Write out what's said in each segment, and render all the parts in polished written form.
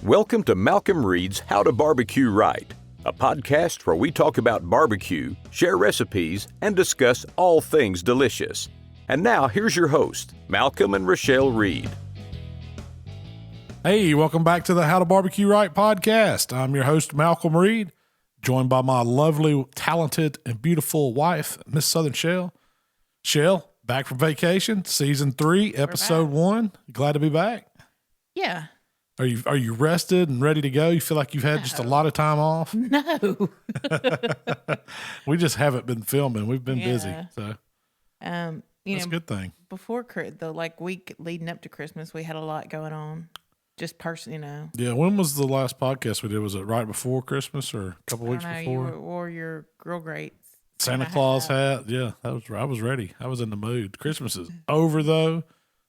Welcome to Malcom Reed's How to Barbecue Right, a podcast where we talk about barbecue, share recipes, and discuss all things delicious. And now, here's your host, Malcom and Rachelle Reed. Hey, welcome back to the How to Barbecue Right podcast. I'm your host, Malcom Reed, joined by my lovely, talented, and beautiful wife, Miss Southern Shell. Shell, back from vacation, season 3, episode 1. Glad to be back. Yeah. Are you rested and ready to go? You feel like you've had just a lot of time off? No. We just haven't been filming. We've been busy. So that's a good thing. Before the week leading up to Christmas, we had a lot going on. Just personally, Yeah. When was the last podcast we did? Was it right before Christmas or a couple weeks before? You wore your grill grates. Santa Claus hat. Yeah, I was ready. I was in the mood. Christmas is over though.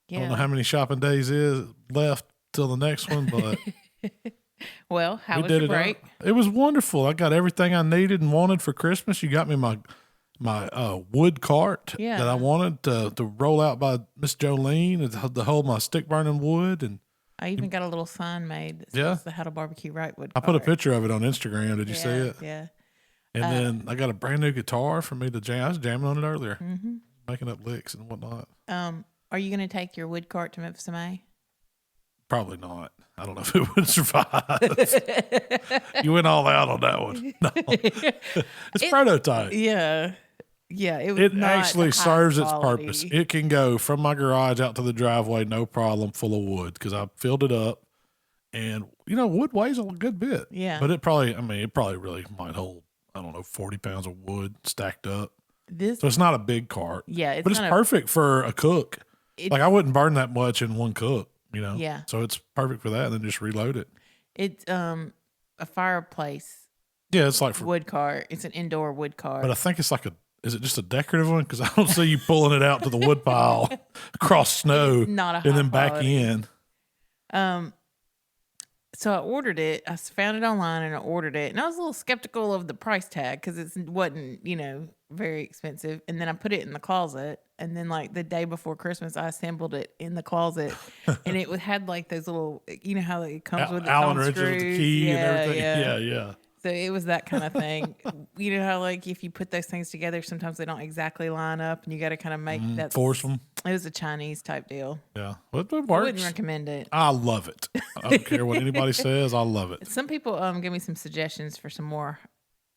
Yeah. I don't know how many shopping days is left till the next one, but well, how was your break? It was wonderful. I got everything I needed and wanted for Christmas. You got me my wood cart that I wanted to roll out by Miss Jolene to hold my stick burning wood, and I even got a little sign made that says the How to Barbecue Right wood cart. I put a picture of it on Instagram. Did you see it? Yeah. And then I got a brand new guitar for me to jam. I was jamming on it earlier, making up licks and whatnot. Are you going to take your wood cart to Memphis, MA? Probably not. I don't know if it would survive. You went all out on that one. No. It's prototype. Yeah. Yeah. It actually serves its purpose. It can go from my garage out to the driveway, no problem, full of wood, because I filled it up. And, wood weighs a good bit. Yeah. But it probably really might hold, 40 pounds of wood stacked up. So it's not a big cart. Yeah. But it's perfect for a cook. I wouldn't burn that much in one cook. Yeah. So it's perfect for that, and then just reload it. It's a fireplace. Yeah, it's like wood cart. It's an indoor wood cart. But I think it's is it just a decorative one? Because I don't see you pulling it out to the wood pile across snow and then back in. So I ordered it. I found it online and I ordered it, and I was a little skeptical of the price tag because it wasn't, very expensive. And then I put it in the closet, and then the day before Christmas, I assembled it in the closet, and it had those little, how it comes with Allen wrenches with the key and everything. Yeah. So it was that kind of thing. You know how if you put those things together, sometimes they don't exactly line up, and you got to kind of make that force them. It was a Chinese type deal. Yeah, it works. I wouldn't recommend it. I love it. I don't care what anybody says. I love it. Some people give me some suggestions for some more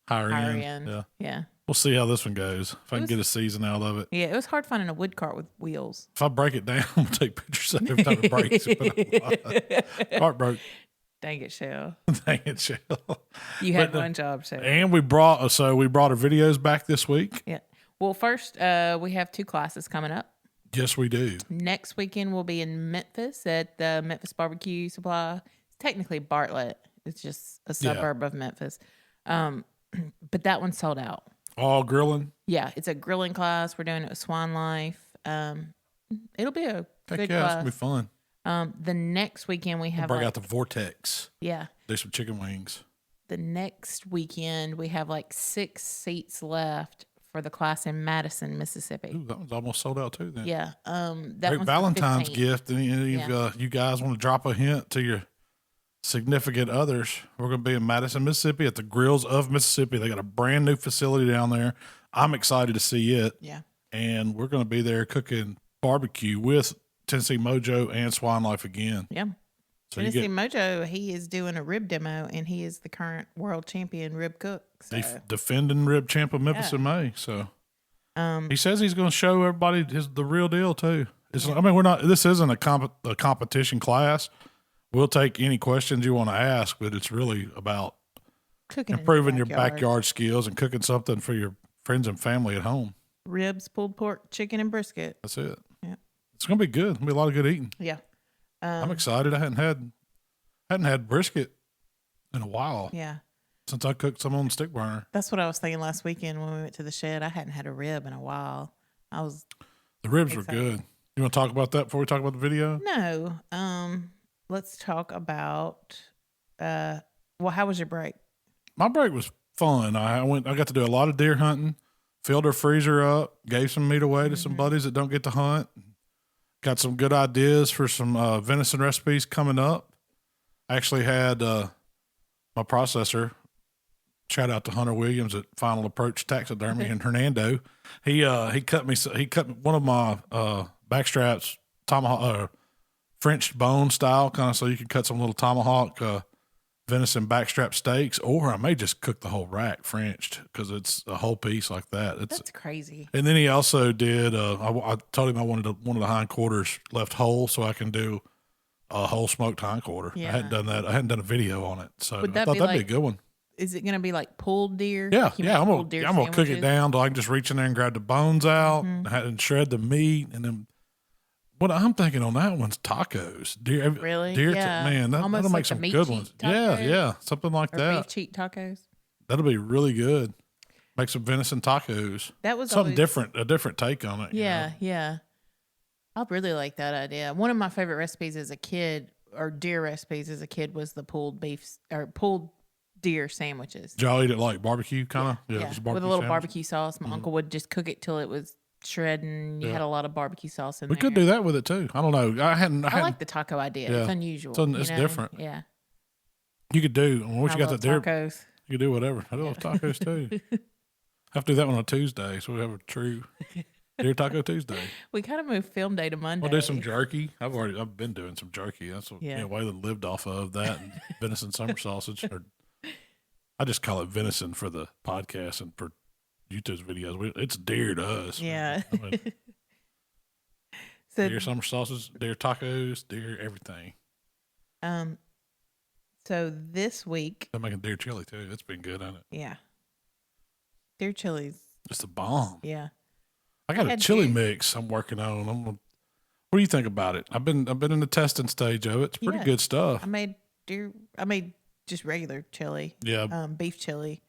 higher end. Yeah. We'll see how this one goes. If I can get a season out of it. Yeah, it was hard finding a wood cart with wheels. If I break it down, we'll take pictures of it every time it breaks. Cart broke. Dang it, Shell. Dang it, Shell. You had one job, Shell. And we brought our videos back this week. Yeah. Well, first, we have 2 classes coming up. Yes, we do. Next weekend, we'll be in Memphis at the Memphis Barbecue Supply. It's technically Bartlett. It's just a suburb of Memphis. But that one's sold out. All grilling? Yeah, it's a grilling class. We're doing it with Swan Life. It'll be a good class. It's going to be fun. The next weekend we have break out the Vortex. Yeah. Do some chicken wings. The next weekend we have 6 seats left for the class in Madison, Mississippi. Ooh, that one's almost sold out too then. Yeah. That Great Valentine's gift. And you guys want to drop a hint to your significant others. We're going to be in Madison, Mississippi at the Grills of Mississippi. They got a brand new facility down there. I'm excited to see it. Yeah. And we're going to be there cooking barbecue with Tennessee Mojo and Swan Life again. Yeah. So Tennessee Mojo, he is doing a rib demo, and he is the current world champion rib cook. So. Defending rib champ of Memphis in May. So he says he's going to show everybody the real deal too. This isn't a competition class. We'll take any questions you want to ask, but it's really about cooking, improving your backyard skills and cooking something for your friends and family at home. Ribs, pulled pork, chicken, and brisket. That's it. Yeah. It's going to be good. It's going to be a lot of good eating. Yeah. I'm excited. I hadn't had brisket in a while. Yeah. Since I cooked some on the stick burner. That's what I was thinking last weekend when we went to the shed. I hadn't had a rib in a while. The ribs were good. You want to talk about that before we talk about the video? No. Let's talk about, how was your break? My break was fun. I got to do a lot of deer hunting, filled our freezer up, gave some meat away to some buddies that don't get to hunt. Got some good ideas for some venison recipes coming up. I actually had my processor. Shout out to Hunter Williams at Final Approach Taxidermy and Hernando. He cut one of my backstraps tomahawk French bone style, kind of so you can cut some little tomahawk venison backstrap steaks, or I may just cook the whole rack Frenched because it's a whole piece like that. That's crazy. And then he also did. I told him I wanted one of the hindquarters left whole, so I can do a whole smoked hindquarter. Yeah. I hadn't done that. I hadn't done a video on it, so I thought that'd be a good one. Is it going to be like pulled deer? Yeah, like I'm gonna cook it down till I can just reach in there and grab the bones out and shred the meat, and then what I'm thinking on that one's tacos. Deer, really? Deer, yeah. man, that'll like make some good ones. Tacos, yeah, something like that. Beef cheek tacos. That'll be really good. Make some venison tacos. That was something different, a different take on it. Yeah, yeah. I really like that idea. One of my favorite recipes as a kid, or deer recipes as a kid, was the pulled beef or pulled deer sandwiches. Did y'all eat it like barbecue kind of? Yeah, with a little barbecue sauce. My uncle would just cook it till it was shredding. You had a lot of barbecue sauce in there. We could do that with it too. I don't know. I like the taco idea. Yeah. It's unusual. It's different. Yeah. You could do. Once you got the deer, tacos. You could do whatever. I love tacos too. I have to do that one on Tuesday, so we have a true Deer Taco Tuesday. We kind of moved film day to Monday. We'll do some jerky. I've been doing some jerky. That's what Waylon lived off of, that and venison summer sausage. I just call it venison for the podcast and for YouTube's videos. It's deer to us. Yeah. I mean, so, deer summer sausage, deer tacos, deer everything. So this week I'm making deer chili too. It's been good, hasn't it? Yeah. Deer chili's it's a bomb. Yeah. I got a chili mix I'm working on. What do you think about it? I've been in the testing stage of it. It's pretty good stuff. I made just regular chili. Yeah. Beef chili.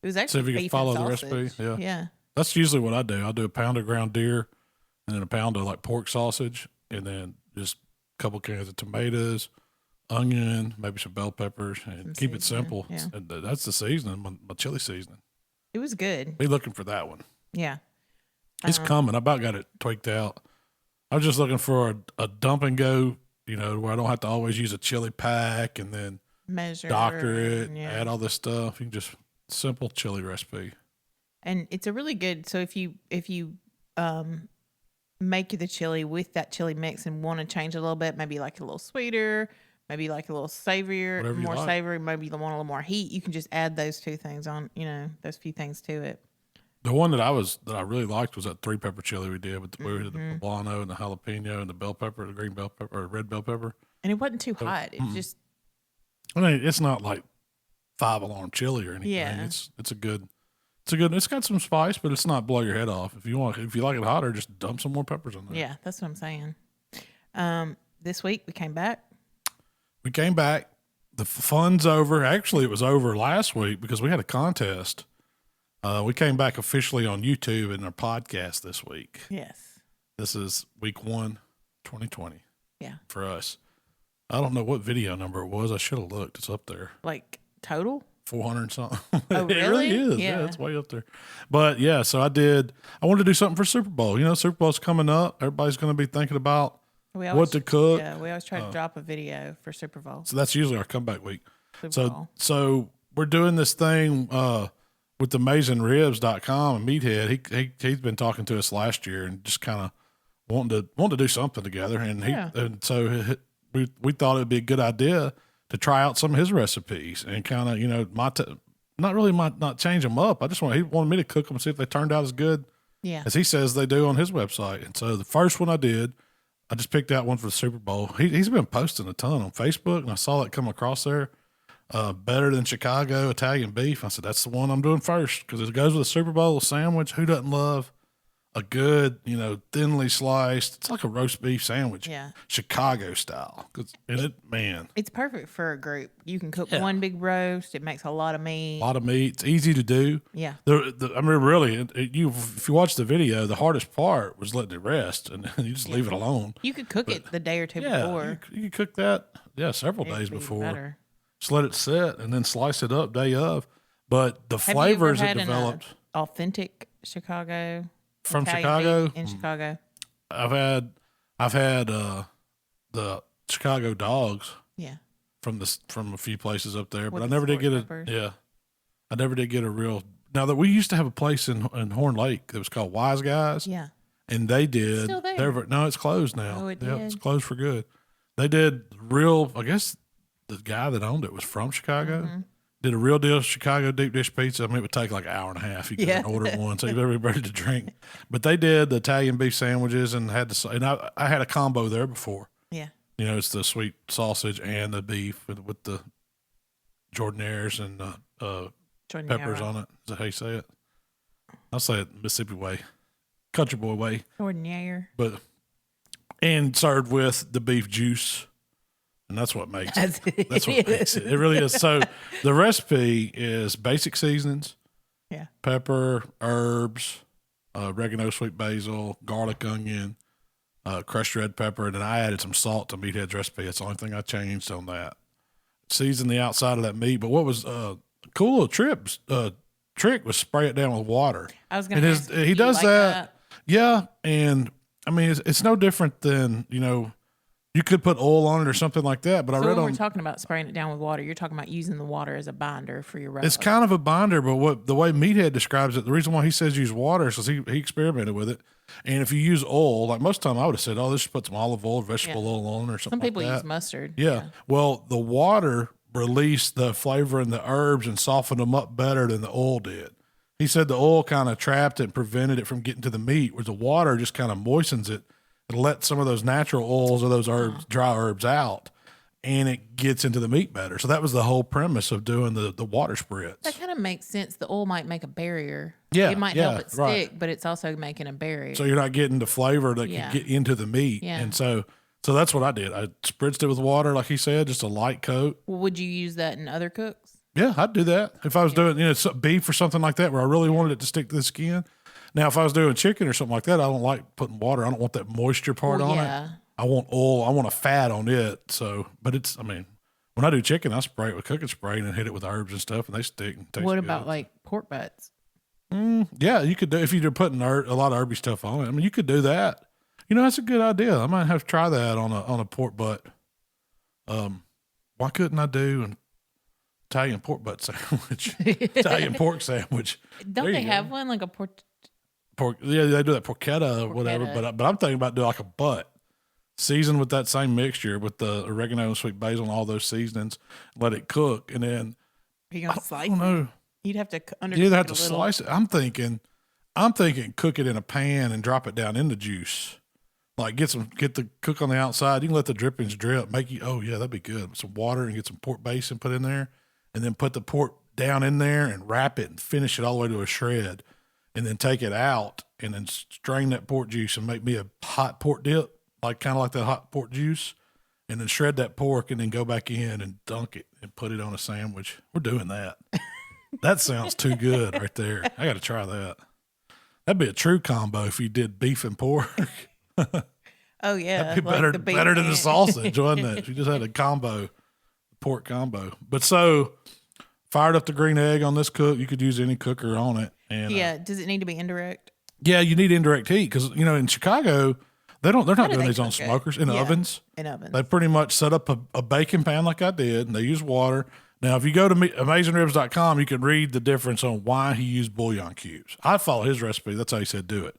It was actually so if you beef can follow and the sausage. recipe. Yeah. That's usually what I do. I'll do a pound of ground deer and then a pound of like pork sausage and then just a couple cans of tomatoes, onion, maybe some bell peppers, and keep it simple. Yeah. And that's the seasoning, my chili seasoning. It was good. Be looking for that one. Yeah. It's coming. I about got it tweaked out. I was just looking for a dump and go, where I don't have to always use a chili pack and then measure, doctor it, add all this stuff. You can just simple chili recipe. And it's a really good. So if you make the chili with that chili mix and want to change it a little bit, maybe like a little sweeter, maybe like a little savorier, more savory, maybe you want a little more heat, you can just add those two things on, those few things to it. The one that I really liked was that 3 pepper chili we did with the poblano and the jalapeno and the bell pepper, the green bell pepper, or red bell pepper. And it wasn't too hot. It just. I mean, it's not like 5-alarm chili or anything. Yeah. It's got some spice, but it's not blow your head off. If you like it hotter, just dump some more peppers in there. Yeah, that's what I'm saying. This week we came back. The fun's over. Actually, it was over last week because we had a contest. We came back officially on YouTube and our podcast this week. Yes. This is week 1, 2020. Yeah. For us. I don't know what video number it was. I should have looked. It's up there. Like total? 400 something. Oh, really? It really is. Yeah, it's way up there. But yeah, so I wanted to do something for Super Bowl. Super Bowl's coming up. Everybody's going to be thinking about what to cook. Yeah, we always try to drop a video for Super Bowl. So that's usually our comeback week. Super Bowl. So we're doing this thing with the AmazingRibs.com and Meathead. He's been talking to us last year and just kind of wanting to do something together. And so we thought it'd be a good idea to try out some of his recipes and kind of, not change them up. He wanted me to cook them and see if they turned out as good as he says they do on his website. And so the first one I did, I just picked out one for the Super Bowl. He's been posting a ton on Facebook, and I saw it come across there. Better than Chicago Italian beef. I said, that's the one I'm doing first because it goes with a Super Bowl sandwich. Who doesn't love a good, thinly sliced, it's like a roast beef sandwich. Yeah. Chicago style. It's perfect for a group. You can cook one big roast. It makes a lot of meat. It's easy to do. Yeah. Really, if you watch the video, the hardest part was letting it rest and you just leave it alone. You could cook it the day or two before. You could cook that, several days before. Better. Just let it sit and then slice it up day of. But the flavors it developed. Authentic Chicago. From Italian Chicago? In Chicago. I've had the Chicago dogs. Yeah. from a few places up there, but With I never did get peppers. I never did get a real. Now that we used to have a place in Horn Lake that was called Wise Guys. Yeah. And they did. Still there. No, it's closed now. Oh, it Yeah, did? it's closed for good. They did real. I guess the guy that owned it was from Chicago. Mm-hmm. Did a real deal Chicago deep dish pizza. I mean, it would take like an hour and a half. You could order one, so you better be ready to drink. But they did the Italian beef sandwiches and I had a combo there before. Yeah. You know, it's the sweet sausage and the beef with the jordanaires and peppers on it. Is that how you say it? I'll say it Mississippi way, country boy way. Jordanaire. And served with the beef juice. And that's what makes it. That's what makes it. It really is. So the recipe is basic seasonings. Yeah. Pepper, herbs, oregano, sweet basil, garlic, onion, crushed red pepper. And then I added some salt to Meathead's recipe. That's the only thing I changed on that. Season the outside of that meat. But what was a cool little trick was spray it down with water. I was going to ask, he does that. Yeah. And I mean, it's no different than, you know, you could put oil on it or something like that, but I read when we're talking about spraying it down with water, you're talking about using the water as a binder for your rub. It's kind of a binder, but the way Meathead describes it, the reason why he says use water is because he experimented with it. And if you use oil, like most of the time I would have said, oh, this should put some olive oil, vegetable oil on or something. Some people like that. use mustard. Yeah. Well, the water released the flavor in the herbs and softened them up better than the oil did. He said the oil kind of trapped it and prevented it from getting to the meat, whereas the water just kind of moistens it. It lets some of those natural oils or those herbs, dry herbs out, and it gets into the meat better. So that was the whole premise of doing the water spritz. That kind of makes sense. The oil might make a barrier. Yeah, it might help it stick, right. but it's also making a barrier. So you're not getting the flavor that can get into the meat. Yeah. And so that's what I did. I spritzed it with water, like he said, just a light coat. Well, would you use that in other cooks? Yeah, I'd do that. If I was doing, beef or something like that where I really wanted it to stick to the skin. Now, if I was doing chicken or something like that, I don't like putting water. I don't want that moisture part on it. I want oil. I want a fat on it. So, but when I do chicken, I spray it with cooking spray and then hit it with herbs and stuff, and they stick and taste What good. about like pork butts? Yeah, you could do, if you're putting a lot of herby stuff on it. I mean, you could do that. That's a good idea. I might have to try that on a pork butt. Why couldn't I do an Italian pork butt sandwich? Italian pork sandwich. Don't they have one like a pork? Yeah, they do that porchetta or whatever. But I'm thinking about doing like a butt, seasoned with that same mixture with the oregano and sweet basil and all those seasonings. Let it cook, and then Are you gonna slice? I don't know. You'd have to You either have to slice it. I'm thinking, cook it in a pan and drop it down in the juice. Like get the cook on the outside. You can let the drippings drip. That'd be good. Some water and get some pork base and put in there, and then put the pork down in there and wrap it and finish it all the way to a shred. And then take it out and then strain that pork juice and make me a hot pork dip, like kind of like that hot pork juice, and then shred that pork and then go back in and dunk it and put it on a sandwich. We're doing that. That sounds too good right there. I got to try that. That'd be a true combo if you did beef and pork. Oh yeah, that'd be better than the sausage, wouldn't it? If you just had a combo, pork combo. But so fired up the green egg on this cook. You could use any cooker on it. And, does it need to be indirect? Yeah, you need indirect heat because in Chicago they're not doing these on smokers in ovens. In ovens, they pretty much set up a baking pan like I did, and they use water. Now, if you go to AmazingRibs.com, you can read the difference on why he used bouillon cubes. I follow his recipe. That's how he said do it,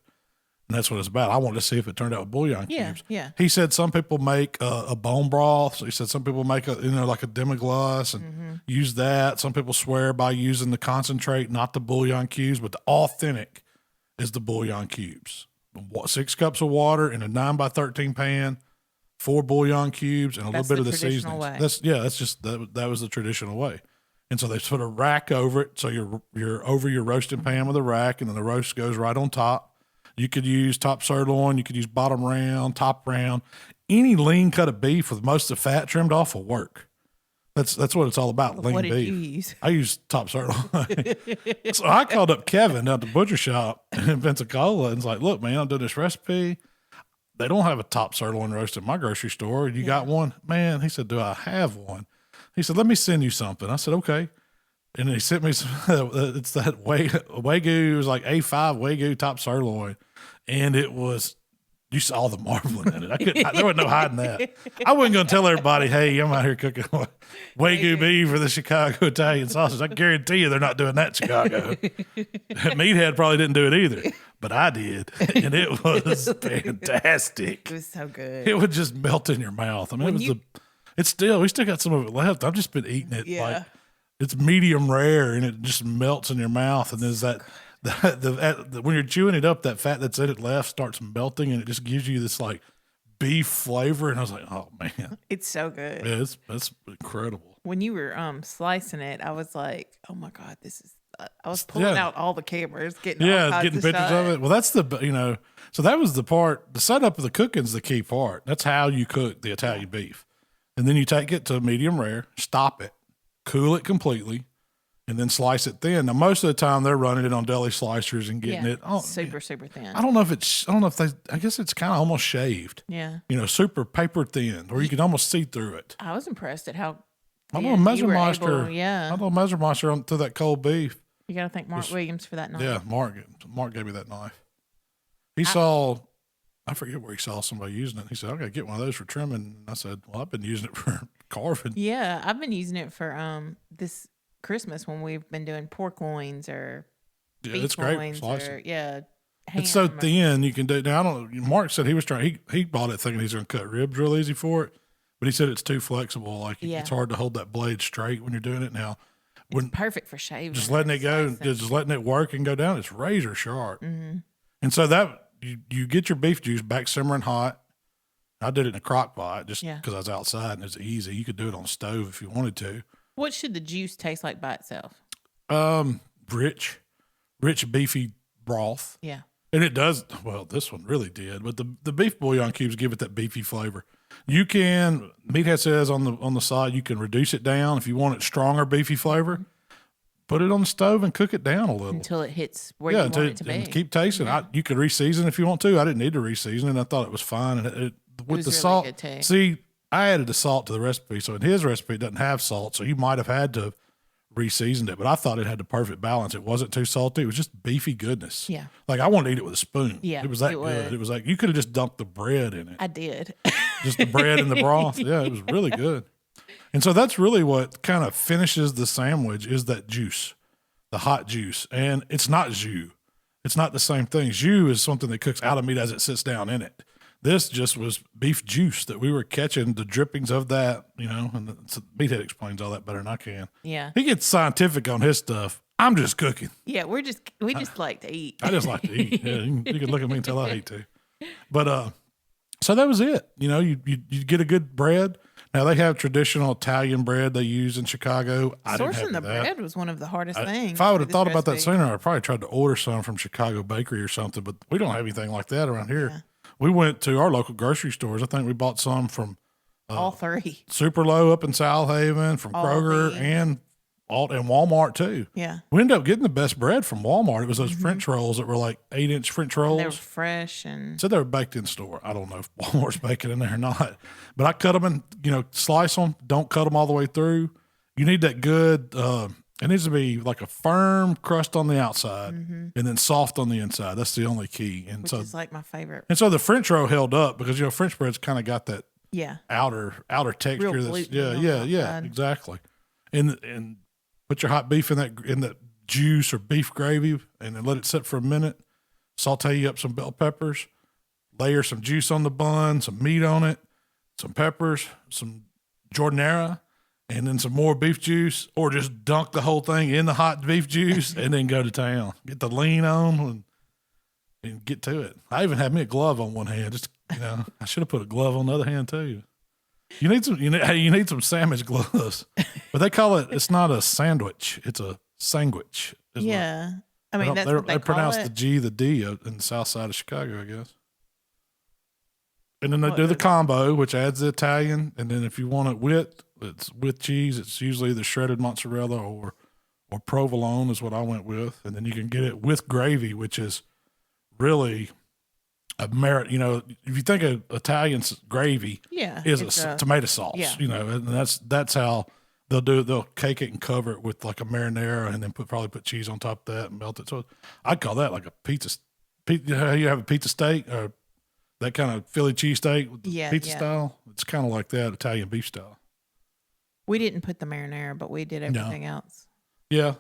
and that's what it's about. I wanted to see if it turned out with bouillon cubes. Yeah. He said some people make a bone broth. So he said some people make like a demi-glace and use that. Some people swear by using the concentrate, not the bouillon cubes, but the authentic is the bouillon cubes. 6 cups of water in a 9x13 pan, 4 bouillon cubes, and a little bit of the seasoning. That was the traditional way. And so they put a rack over it. So you're over your roasting pan with a rack, and then the roast goes right on top. You could use top sirloin. You could use bottom round, top round. Any lean cut of beef with most of the fat trimmed off will work. That's what it's all about, lean beef. What did you use? I used top sirloin. So I called up Kevin down at the butcher shop in Pensacola and was like, look, man, I'm doing this recipe. They don't have a top sirloin roast at my grocery store. You got one? Man, he said, do I have one? He said, let me send you something. I said, okay. And he sent me some, it's that Wagyu, it was like A5 Wagyu top sirloin. And it was You saw the marbling in it. There was no hiding that. I wasn't going to tell everybody, hey, I'm out here cooking Wagyu beef for the Chicago Italian sausage. I guarantee you they're not doing that in Chicago. Meathead probably didn't do it either, but I did. And it was fantastic. It was so good. It would just melt in your mouth. I mean, we still got some of it left. I've just been eating it. Like it's medium rare and it just melts in your mouth. And there's that. When you're chewing it up, that fat that's in it left starts melting, and it just gives you this like beef flavor. And I was like, "Oh man, it's so good." Yeah, that's incredible. When you were slicing it, I was like, "Oh my god, this is." I was pulling out all the cameras, getting pictures of it. Well, that's so that was the part. The setup of the cooking's the key part. That's how you cook the Italian beef, and then you take it to medium rare, stop it, cool it completely. And then slice it thin. Now, most of the time they're running it on deli slicers and getting it super thin. I don't know if I guess it's kind of almost shaved. Yeah. Super paper thin, or you can almost see through it. I was impressed at how. I don't know, Messermeister onto that cold beef. You got to thank Mark Williams for that knife. Yeah, Mark gave me that knife. I forget where he saw somebody using it. He said, "Okay, get one of those for trimming." And I said, "Well, I've been using it for carving." Yeah, I've been using it for this Christmas when we've been doing pork loins or beef loins or ham. It's so thin you can do. Now I don't know. Mark said he was trying. He bought it thinking he's going to cut ribs real easy for it, but he said it's too flexible. Like it's hard to hold that blade straight when you're doing it. Now, it's perfect for shaving. Just letting it go, just letting it work and go down. It's razor sharp. Mm-hmm. And so that you get your beef juice back simmering hot. I did it in a crock pot just because I was outside and it's easy. You could do it on a stove if you wanted to. What should the juice taste like by itself? Rich beefy broth. Yeah. And it does, well, this one really did, but the beef bouillon cubes give it that beefy flavor. You can, Meathead says on the side, you can reduce it down if you want it stronger beefy flavor. Put it on the stove and cook it down a little. Until it hits where you want it to be. And keep tasting. Yeah. You could reseason if you want to. I didn't need to reseason, and I thought it was fine. And with the really salt, good too. See, I added the salt to the recipe, so in his recipe it doesn't have salt, so he might have had to re-seasoned it, but I thought it had the perfect balance. It wasn't too salty. It was just beefy goodness. Yeah. Like I wanted to eat it with a spoon. Yeah. It was that good. It was like, you could have just dumped the bread in it. I did. Just the bread and the broth. Yeah, it was really good. And so that's really what kind of finishes the sandwich is that juice, the hot juice. And it's not jus. It's not the same thing. Jus is something that cooks out of meat as it sits down in it. This just was beef juice that we were catching, the drippings of that, and Meathead explains all that better than I can. Yeah. He gets scientific on his stuff. I'm just cooking. Yeah, we just like to eat. I just like to eat. Yeah, you can look at me and tell I hate to. But so that was it. You get a good bread. Now they have traditional Italian bread they use in Chicago. Sourcing the bread was one of the hardest things. If I would have thought about that sooner, I probably tried to order some from Chicago Bakery or something, but we don't have anything like that around here. Yeah. We went to our local grocery stores. I think we bought some from all three. Super Low up in South Haven, from Kroger, and Walmart too. Yeah. We ended up getting the best bread from Walmart. It was those French rolls that were like 8-inch French rolls. And they were fresh and said they were baked in store. I don't know if Walmart's baking in there or not. But I cut them and slice them. Don't cut them all the way through. You need that good it needs to be like a firm crust on the outside and then soft on the inside. That's the only key. And which is like my favorite. And so the French roll held up because French bread's kind of got that outer texture. Real That's exactly. And put your hot beef in that juice or beef gravy and then let it sit for a minute. Saute you up some bell peppers, layer some juice on the bun, some meat on it, some peppers, some giardiniera, and then some more beef juice, or just dunk the whole thing in the hot beef juice and then go to town. Get the lean on and get to it. I even had me a glove on one hand. Just I should have put a glove on the other hand too. You need some sandwich gloves, but they call it. It's not a sandwich. It's a sandwich. Yeah, I mean that's what they pronounce it. the G, the D in the south side of Chicago, I guess. And then they do the combo, which adds the Italian, and then if you want it it's with cheese. It's usually the shredded mozzarella or provolone is what I went with, and then you can get it with gravy, which is really a merit. If you think of Italian gravy, is a tomato sauce. And that's how they'll do it. They'll cake it and cover it with like a marinara, and then probably put cheese on top of that and melt it. So I'd call that like a pizza. You have a pizza steak or that kind of Philly cheesesteak with the pizza style. It's kind of like that, Italian beef style. We didn't put the marinara, but we did everything else. Yeah.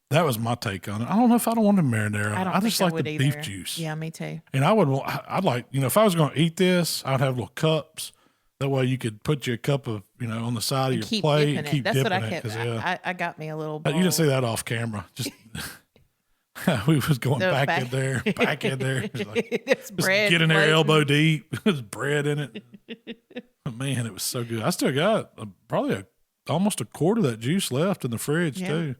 That was my take on it. I don't know if I don't want the marinara. I just like the beef juice. Yeah, me too. And I'd like, if I was going to eat this, I'd have little cups. That way you could put your cup of, on the side of your plate and keep dipping it. That's what I kept. I got me a little bowl. You didn't see that off camera. Just we was going back in there. Just get in there elbow deep. There's bread in it. But man, it was so good. I still got probably almost a quart of that juice left in the fridge too.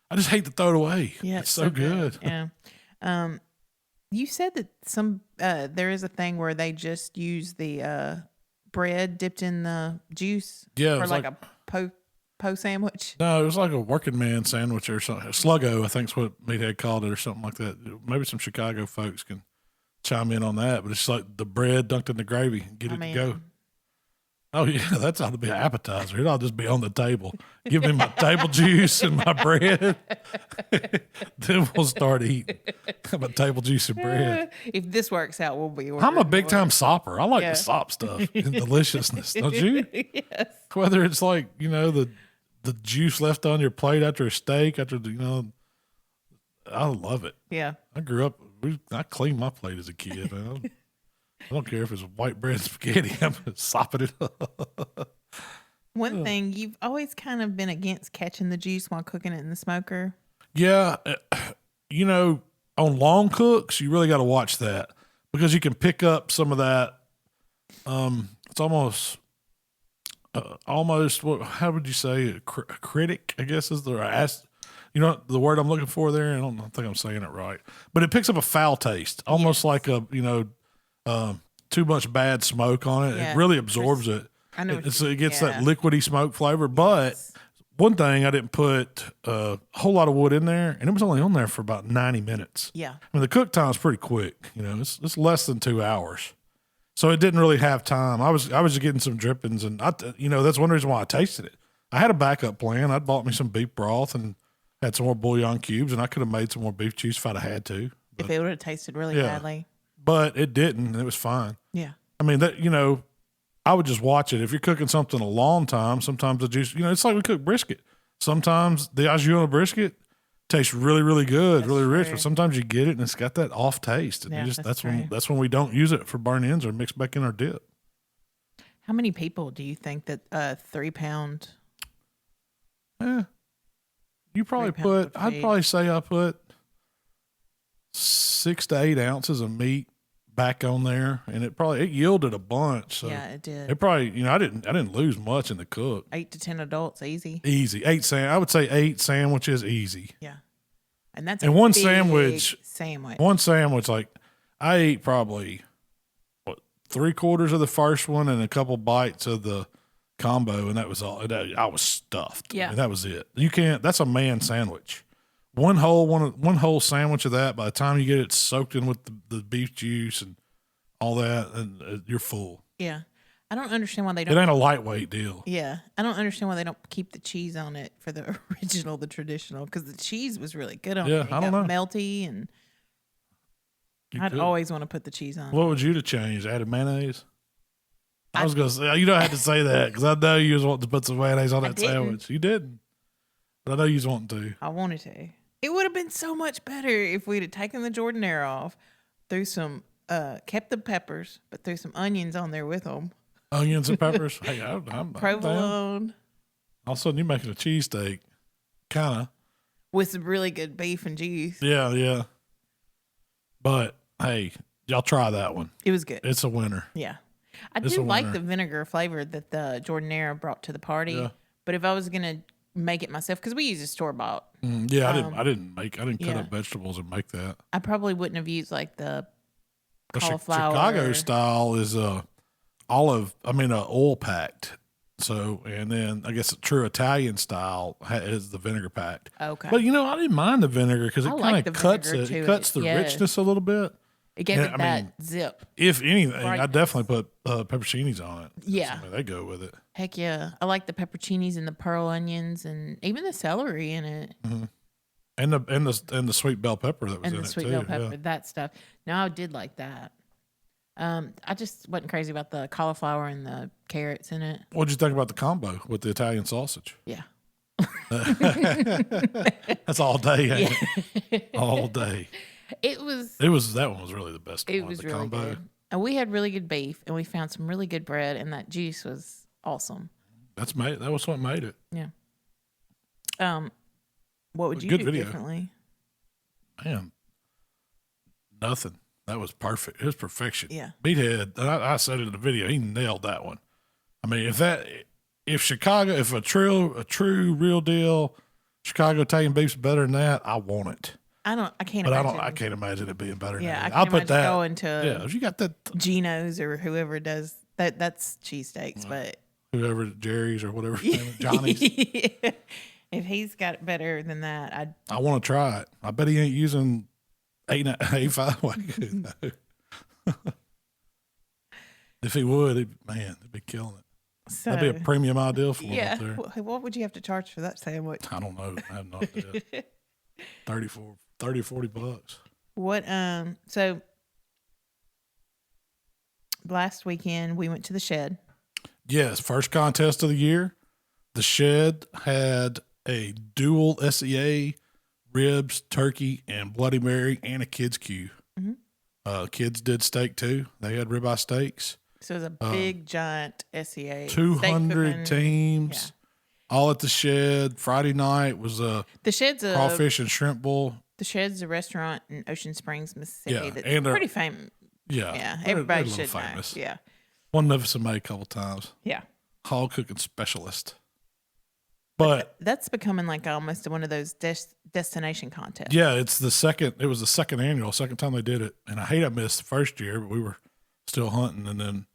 I just hate to throw it away. Yeah, it's so good. Yeah. You said that there is a thing where they just use the bread dipped in the juice for like a po sandwich. No, it was like a working man sandwich or something. Sluggo, I think is what Meathead called it, or something like that. Maybe some Chicago folks can chime in on that, but it's like the bread dunked in the gravy and get it to go. Oh, yeah, that's ought to be an appetizer. It ought to just be on the table. Give me my table juice and my bread. Then we'll start eating. How about table juice and bread? If this works out, we'll be ordering. I'm a big-time sopper. I like the sop stuff and deliciousness, don't you? Yes. Whether it's like, the juice left on your plate after a steak, I love it. Yeah. I grew up, I cleaned my plate as a kid, man. I don't care if it's white bread spaghetti. I'm sopping it up. One thing, you've always kind of been against catching the juice while cooking it in the smoker. Yeah. On long cooks, you really got to watch that because you can pick up some of that. It's almost, how would you say, a critic, I guess is the word I'm looking for there. I don't think I'm saying it right. But it picks up a foul taste, almost like too much bad smoke on it. It really absorbs it. I know. It gets that liquidy smoke flavor. But one thing, I didn't put a whole lot of wood in there, and it was only on there for about 90 minutes. Yeah. I mean, the cook time's pretty quick. It's less than 2 hours. So it didn't really have time. I was just getting some drippings, and that's one reason why I tasted it. I had a backup plan. I'd bought me some beef broth and had some more bouillon cubes, and I could have made some more beef juice if I'd have had to. If it would have tasted really badly. But it didn't, and it was fine. Yeah. I mean, I would just watch it. If you're cooking something a long time, sometimes the juice, it's like we cook brisket. Sometimes the au jus on a brisket tastes really, really good, that's really rich, but sometimes you get it and it's got that off taste. And that's when we don't use it for burn ends or mix back in our dip. How many people do you think that 3 pound? You probably I'd probably say I put 6 to 8 ounces of meat back on there, and it yielded a bunch. So yeah, it did. It probably, I didn't lose much in the cook. 8 to 10 adults, easy. Easy. I would say 8 sandwiches, easy. Yeah, and that's one big sandwich. One sandwich, like I ate probably 3/4 of the first one and a couple bites of the combo, and that was all. I was stuffed. Yeah, that was it. You can't. That's a man sandwich. One whole sandwich of that, by the time you get it soaked in with the beef juice and all that, and you're full. Yeah. I don't understand why they don't. It ain't a lightweight deal. Yeah. I don't understand why they don't keep the cheese on it for the original, the traditional, because the cheese was really good on it. It I don't know. Melty, and I'd always want to put the cheese on. What would you have changed? Added mayonnaise? I was going to say, you don't have to say that because I know you was wanting to put some mayonnaise on that sandwich. You didn't. But I know you was wanting to. I wanted to. It would have been so much better if we'd have taken the Jordanaire off, threw some, kept the peppers, but threw some onions on there with them. Onions and peppers? Hey, I'm provolone. All of a sudden, you're making a cheesesteak. Kind of. With some really good beef and juice. Yeah. But, hey, y'all try that one. It was good. It's a winner. Yeah. I do like the vinegar flavor that the Jordanaire brought to the party. Yeah. But if I was going to make it myself, because we use a store-bought. I didn't cut up vegetables and make that. I probably wouldn't have used like the cauliflower. Chicago style is oil packed. So, and then I guess a true Italian style is the vinegar packed. Okay. But I didn't mind the vinegar because it kind of cuts it. It cuts the richness a little bit. It gave it that zip. If anything, I definitely put pepperoncinis on it. Yeah. They go with it. Heck yeah. I like the pepperoncinis and the pearl onions and even the celery in it. Mm-hmm. And the sweet bell pepper that was in it too. And the sweet bell pepper, that stuff. No, I did like that. I just wasn't crazy about the cauliflower and the carrots in it. What'd you think about the combo with the Italian sausage? Yeah. That's all day, ain't it? All day. That one was really the best one. It was really good. And we had really good beef, and we found some really good bread, and that juice was awesome. That was what made it. Yeah. What would you do differently? Man, nothing. That was perfect. It was perfection. Yeah. Meathead, I said it in the video, he nailed that one. I mean, if a true real deal Chicago Italian beef's better than that, I want it. I can't imagine. I can't imagine it being better than that. I'll put that. Going to if you got that Geno's or whoever does that, that's cheesesteaks, but whoever, Jerry's or whatever, Johnny's. If he's got it better than that, I want to try it. I bet he ain't using 8.5. If he would, he'd be killing it. So, that'd be a premium ideal for him up there. What would you have to charge for that sandwich? I don't know. I have no idea. $30 or $40. What? So last weekend we went to the Shed. Yes, first contest of the year. The Shed had a dual SEA, ribs, turkey, and Bloody Mary, and a kids queue. Mm-hmm. Kids did steak too. They had ribeye steaks. So it was a big, giant SEA. 200 teams, all at the Shed. Friday night was the Shed's crawfish and shrimp bowl. The Shed's a restaurant in Ocean Springs, Mississippi. That's and pretty famous. Yeah, everybody should famous. know. Yeah, one of us have made a couple times. Yeah, hog cooking specialist. But that's becoming like almost one of those destination contests. Yeah, it was the second time they did it. And I missed the first year, but we were still hunting. And then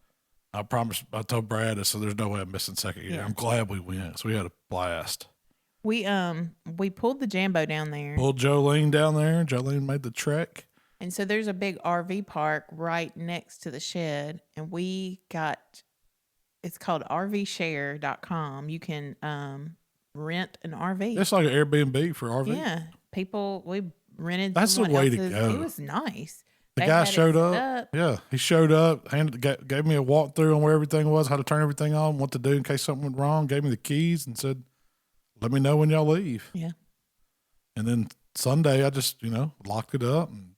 I told Brad, I said, there's no way I'm missing second year. Yeah. I'm glad we went. So we had a blast. We pulled the Jambo down there. Pulled Jolene down there. Jolene made the trek. And so there's a big RV park right next to the Shed. And it's called RVshare.com. You can, rent an RV. It's like an Airbnb for RV. Yeah. We rented. That's the way to go. It was nice. The guy showed up. Yeah. He showed up, gave me a walkthrough on where everything was, how to turn everything on, what to do in case something went wrong, gave me the keys and said, let me know when y'all leave. Yeah. And then Sunday I just, locked it up and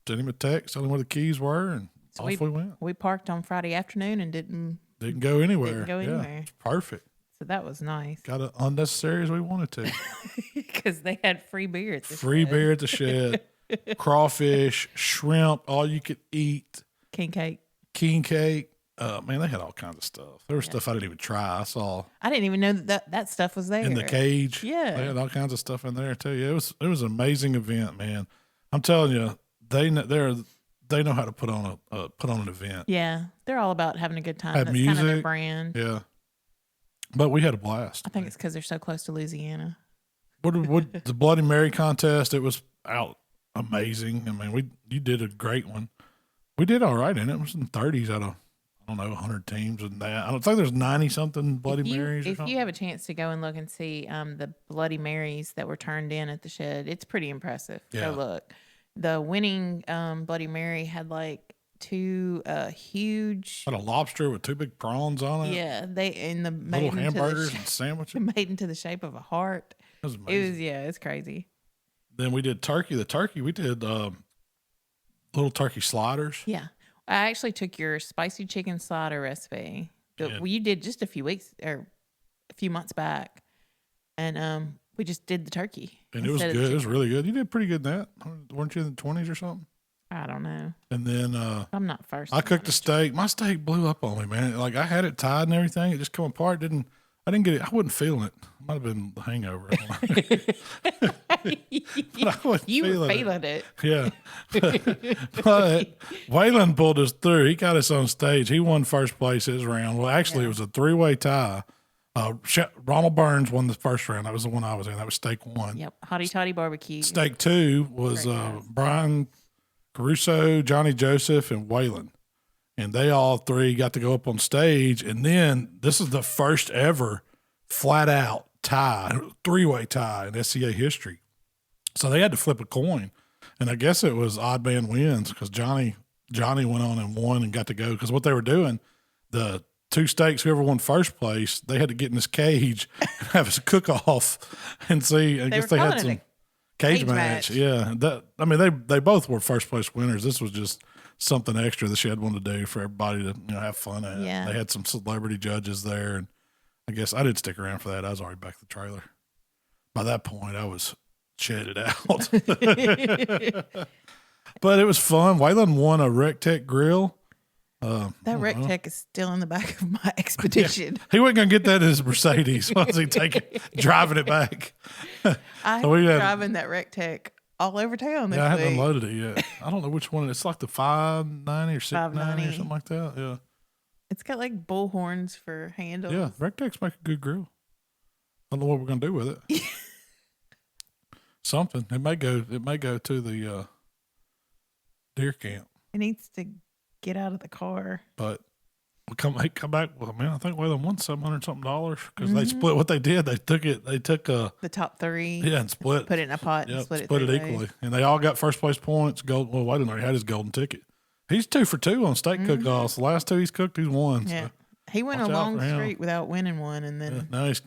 sent him a text, telling him where the keys were, and so off we went. We parked on Friday afternoon and didn't go anywhere. Didn't go anywhere. It's perfect. So that was nice. Got it unnecessary as we wanted to. Because they had free beer at the Shed. Beer at the Shed. Crawfish, shrimp, all you could eat. King cake. Man, they had all kinds of stuff. There was stuff I didn't even try. I didn't even know that stuff was there. In the cage. Yeah. They had all kinds of stuff in there too. Yeah, it was an amazing event, man. I'm telling you, they know how to put on an event. Yeah. They're all about having a good time. Have That's music, kind of their brand. Yeah. But we had a blast. I think it's because they're so close to Louisiana. What the Bloody Mary contest? It was amazing. I mean, you did a great one. We did all right in it. It was in the 30s out of 100 teams and that. I don't think there's 90 something Bloody Marys. If you have a chance to go and look and see the Bloody Marys that were turned in at the Shed, it's pretty impressive. Yeah. Go look. The winning Bloody Mary had like two huge. Had a lobster with two big prawns on it. Yeah, little hamburgers and sandwiches made into the shape of a heart. It was amazing. It's crazy. Then we did turkey. The turkey we did little turkey sliders. Yeah, I actually took your spicy chicken slider recipe. You did just a few months back, and we just did the turkey. And it was good. It was really good. You did pretty good in that. Weren't you in the 20s or something? I don't know. And then I'm not first. I cooked a steak. My steak blew up on me, man. Like I had it tied and everything. It just come apart. I didn't get it. I wasn't feeling it. Might have been the hangover. You were feeling it. Yeah. But Waylon pulled us through. He got us on stage. He won first place his round. Well, actually, It was a 3-way tie. Ronald Burns won the first round. That was the one I was in. That was steak 1. Yep. Hottie Toddy Barbecue. Steak 2 was Brian Caruso, Johnny Joseph, and Waylon. And they all three got to go up on stage. And then this is the first ever flat out tie, 3-way tie in SCA history. So they had to flip a coin. And I guess it was odd man wins because Johnny Johnny went on and won and got to go. Because what they were doing, the 2 stakes, whoever won first place, they had to get in this cage and have a cook-off and see. I guess they had some cage match. Yeah. They both were first place winners. This was just something extra the Shed wanted to do for everybody to have fun at. Yeah. They had some celebrity judges there, and I guess I didn't stick around for that. I was already back to the trailer. By that point, I was shedded out. But it was fun. Waylon won a Rectech grill. That Rectech is still in the back of my Expedition. Yeah. He wasn't going to get that in his Mercedes once he driving it back. I've been driving that Rectech all over town this week. I haven't unloaded it yet. I don't know which one. It's like the 590 or 690 or something like that. Yeah. It's got like bull horns for handles. Yeah, Rectechs make a good grill. I don't know what we're going to do with it. Something. It may go to the deer camp. It needs to get out of the car. But we'll come back. Well, man, I think Waylon won $700 something because they split what they did. They took the top 3. Yeah, and put it in a pot and split it equally. And they all got first place points. Waylon already had his golden ticket. He's 2 for 2 on steak cook-offs. The last 2 he's cooked, he's won. Yeah. So he went a long streak without winning one, and then now he's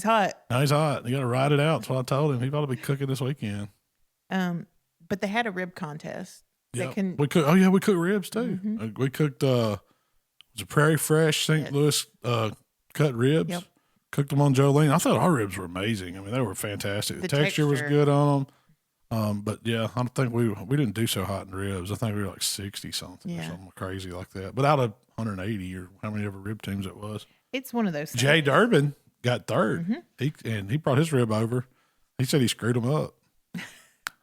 hot. Now he's hot. You got to ride it out. That's what I told him. He ought to be cooking this weekend. But they had a rib contest. Yeah, we cooked ribs too. We cooked it was a Prairie Fresh St. Louis cut ribs. Yep. Cooked them on Jolene. I thought our ribs were amazing. I mean, they were fantastic. The texture was good on them. But yeah, I don't think we didn't do so hot in ribs. I think we were like 60 something or something crazy like that. But out of 180 or how many ever rib teams it was. It's one of those things. Jay Durbin got third. He brought his rib over. He said he screwed them up.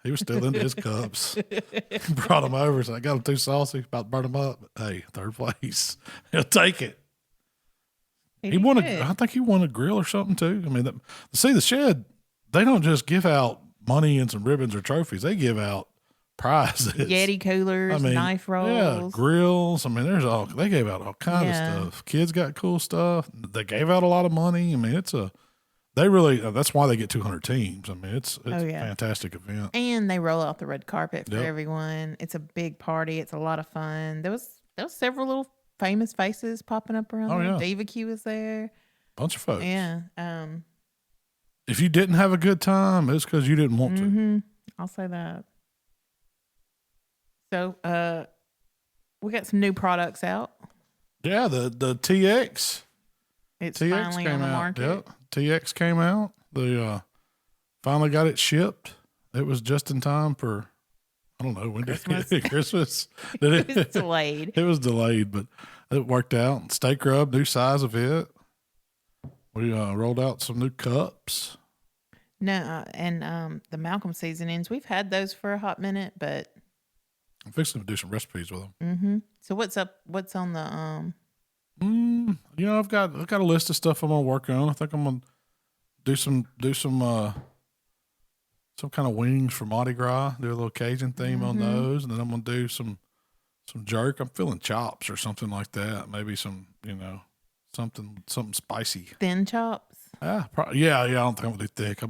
He was still into his cups. Brought them over. So I got them too saucy. About to burn them up. But hey, 3rd place. He'll take it. He won I think he won a grill or something too. I mean, the Shed, they don't just give out money and some ribbons or trophies. They give out prizes. Yeti coolers, knife rolls. Yeah, grills. I mean, they gave out all kinds of stuff. Kids got cool stuff. They gave out a lot of money. I mean, that's why they get 200 teams. I mean, it's a fantastic event. And they roll out the red carpet for everyone. It's a big party. It's a lot of fun. There was several little famous faces popping up around. BBQ was there. Bunch of folks. Yeah. If you didn't have a good time, it's because you didn't want to. I'll say that. So, we got some new products out. Yeah, the TX. It's finally on the market. Yep. TX came out. They finally got it shipped. It was just in time for, I don't know, when Christmas. did Christmas? It was delayed. It was delayed, but it worked out. Steak rub, new size of it. We rolled out some new cups. No, and the Malcom seasonings, we've had those for a hot minute, but I'm fixing to do some recipes with them. So what's up? What's on the I've got a list of stuff I'm gonna work on. I think I'm gonna do some kind of wings for Mardi Gras. Do a little Cajun theme on those, and then I'm gonna do some jerk. I'm feeling chops or something like that. Maybe some something spicy. Thin chops. Yeah, I don't think I'm gonna do thick.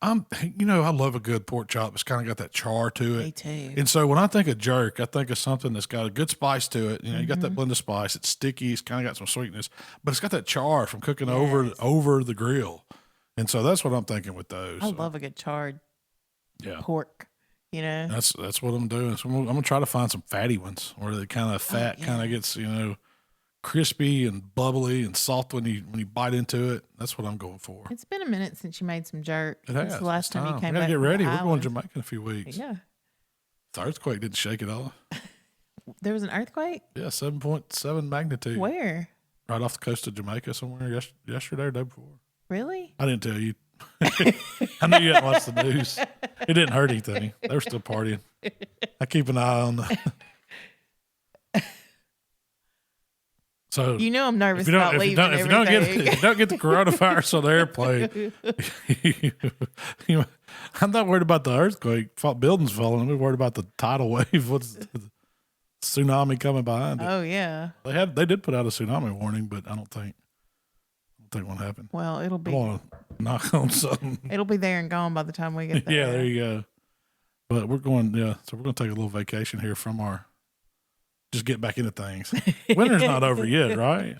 I love a good pork chop. It's kind of got that char to it. Me too. And so when I think of jerk, I think of something that's got a good spice to it. You got that blend of spice. It's sticky. It's kind of got some sweetness, but it's got that char from cooking over the grill. And so that's what I'm thinking with those. I love a good charred pork. That's what I'm doing. So I'm gonna try to find some fatty ones where the kind of fat kind of gets crispy and bubbly and soft when you bite into it. That's what I'm going for. It's been a minute since you made some jerk. It has. Since the last time you came back. We gotta get ready. We're going to Jamaica in a few weeks. Yeah. The earthquake didn't shake it off. There was an earthquake? Yeah, 7.7 magnitude. Where? Right off the coast of Jamaica somewhere yesterday or the day before. Really? I didn't tell you. I knew you hadn't watched the news. It didn't hurt anything. They were still partying. I keep an eye on the... So I'm nervous about leaving everything. If you don't get the coronavirus on the airplane, I'm not worried about the earthquake. Buildings falling. I'm worried about the tidal wave. What's the tsunami coming behind it? Oh yeah. They did put out a tsunami warning, but I don't think one happened. Well, it'll be. I want to knock on something. It'll be there and gone by the time we get there. Yeah, there you go. But we're going. Yeah, so we're going to take a little vacation here from our just get back into things. Winter's not over yet, right?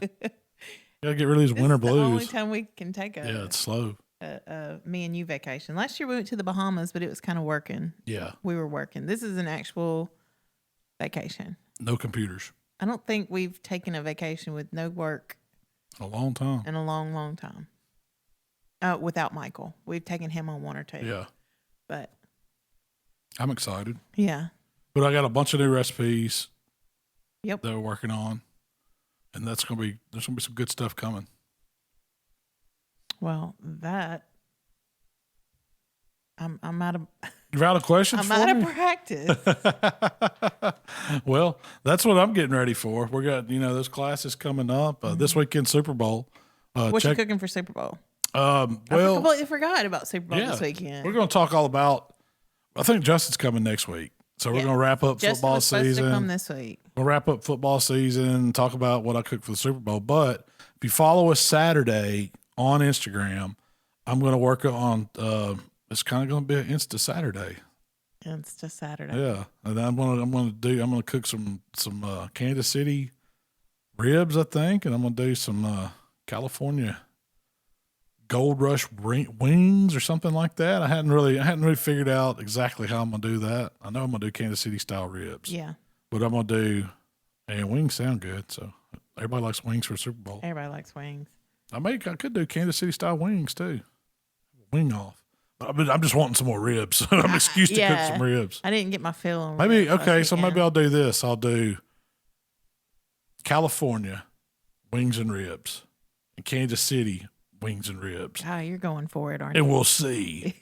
Gotta get rid of these winter blues. The only time we can take it's slow. Me and you vacation. Last year we went to the Bahamas, but it was kind of working. Yeah, we were working. This is an actual vacation. No computers. I don't think we've taken a vacation with no work A long time. in a long, long time. Without Michael, we've taken him on one or two. Yeah, but I'm excited. Yeah, but I got a bunch of new recipes. Yep, that we're working on, and there's gonna be some good stuff coming. Well, that I'm out of. You're out of questions. I'm out of practice. Well, that's what I'm getting ready for. We got those classes coming up this weekend. Super Bowl. What you cooking for Super Bowl? Well, I completely forgot about Super Bowl this weekend. We're going to talk all about. I think Justin's coming next week, so we're going to wrap up football season. To come this week. We'll wrap up football season. Talk about what I cooked for the Super Bowl. But if you follow us Saturday on Instagram, I'm going to work on. It's kind of going to be an Insta Saturday. Insta Saturday. Yeah, and I'm gonna cook some Kansas City ribs, I think, and I'm gonna do some California Gold Rush wings or something like that. I hadn't really figured out exactly how I'm gonna do that. I know I'm gonna do Kansas City style ribs. Yeah, but I'm gonna do, and wings sound good. So everybody likes wings for Super Bowl. Everybody likes wings. I could do Kansas City style wings too. Wing off. I'm just wanting some more ribs. I'm an excuse to cook some ribs. I didn't get my fill on maybe so maybe I'll do this. I'll do California wings and ribs, and Kansas City wings and ribs. Oh, you're going for it, aren't you? And we'll see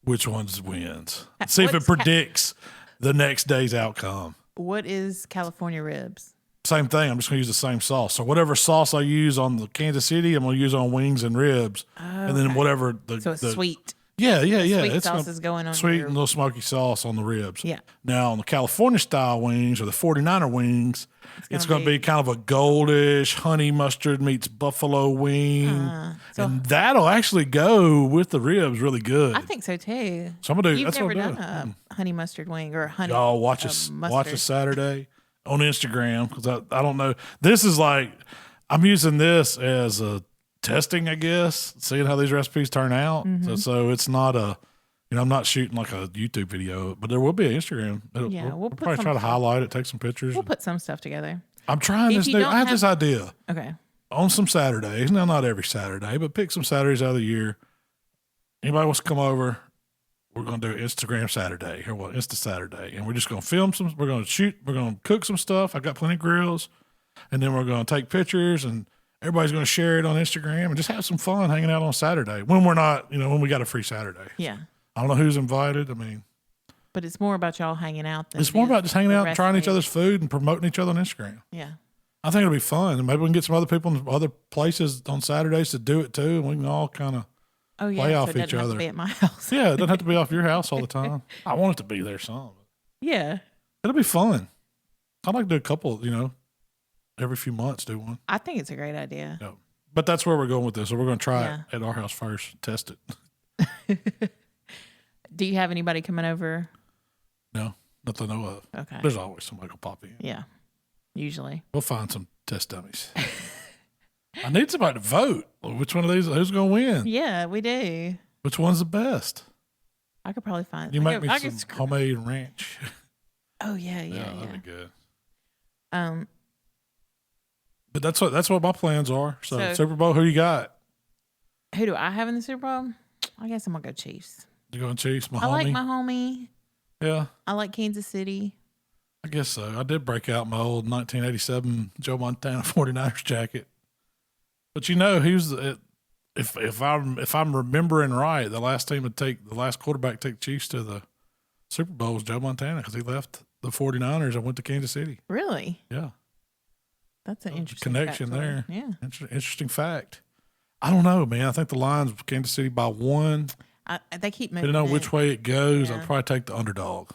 which ones wins. See if it predicts the next day's outcome. What is California ribs? Same thing. I'm just going to use the same sauce. So whatever sauce I use on the Kansas City, I'm going to use on wings and ribs, and then whatever it's sweet. Yeah. Sweet sauce is going on. Sweet and little smoky sauce on the ribs. Yeah. Now on the California style wings or the 49er wings, it's going to be kind of a goldish honey mustard meets buffalo wing, and that'll actually go with the ribs really good. I think so too. So I'm gonna do. You've that's never what I'm done doing. a honey mustard wing or a honey. Y'all watch us Saturday on Instagram because I don't know. This is like I'm using this as a testing, I guess, seeing how these recipes turn out. Mm-hmm. So it's not I'm not shooting like a YouTube video, but there will be an Instagram. We'll probably try to highlight it, take some pictures. We'll put some stuff together. I'm trying this new. I have this idea. Okay. On some Saturdays, now not every Saturday, but pick some Saturdays out of the year. Anybody wants to come over? We're going to do Instagram Saturday or what? Insta Saturday, and we're just going to film some. We're going to shoot. We're going to cook some stuff. I got plenty of grills, and then we're going to take pictures and. Everybody's going to share it on Instagram and just have some fun hanging out on Saturday when we're not, when we got a free Saturday. Yeah. I don't know who's invited. I mean, but it's more about y'all hanging out. It's more about just hanging out and trying each other's food and promoting each other on Instagram. Yeah. I think it'll be fun. And maybe we can get some other people in other places on Saturdays to do it too. And we can all kind of play off each other. Have to be at my house. Yeah. It doesn't have to be off your house all the time. I want it to be there some. Yeah. It'll be fun. I'd like to do a couple, every few months do one. I think it's a great idea. Yeah. But that's where we're going with this. So we're going to try it at our house first, test it. Do you have anybody coming over? No, nothing I know of. Okay. There's always somebody will pop in. Yeah, usually. We'll find some test dummies. I need somebody to vote. Which one of these, who's going to win? Yeah, we do. Which one's the best? I could probably find. You make me some homemade ranch. Oh, yeah. That'd be good. But that's what my plans are. So Super Bowl, who you got? Who do I have in the Super Bowl? I guess I'm gonna go Chiefs. You going Chiefs? I like my homie. Yeah. I like Kansas City. I guess so. I did break out my old 1987 Joe Montana 49ers jacket. But he was if I'm remembering right, the last quarterback to take Chiefs to the Super Bowl was Joe Montana because he left the 49ers and went to Kansas City. Really? Yeah. That's an interesting connection there. Yeah. Interesting fact. I don't know, man. I think the line's Kansas City by 1. They keep moving. Depending on which way it goes, I'll probably take the underdog.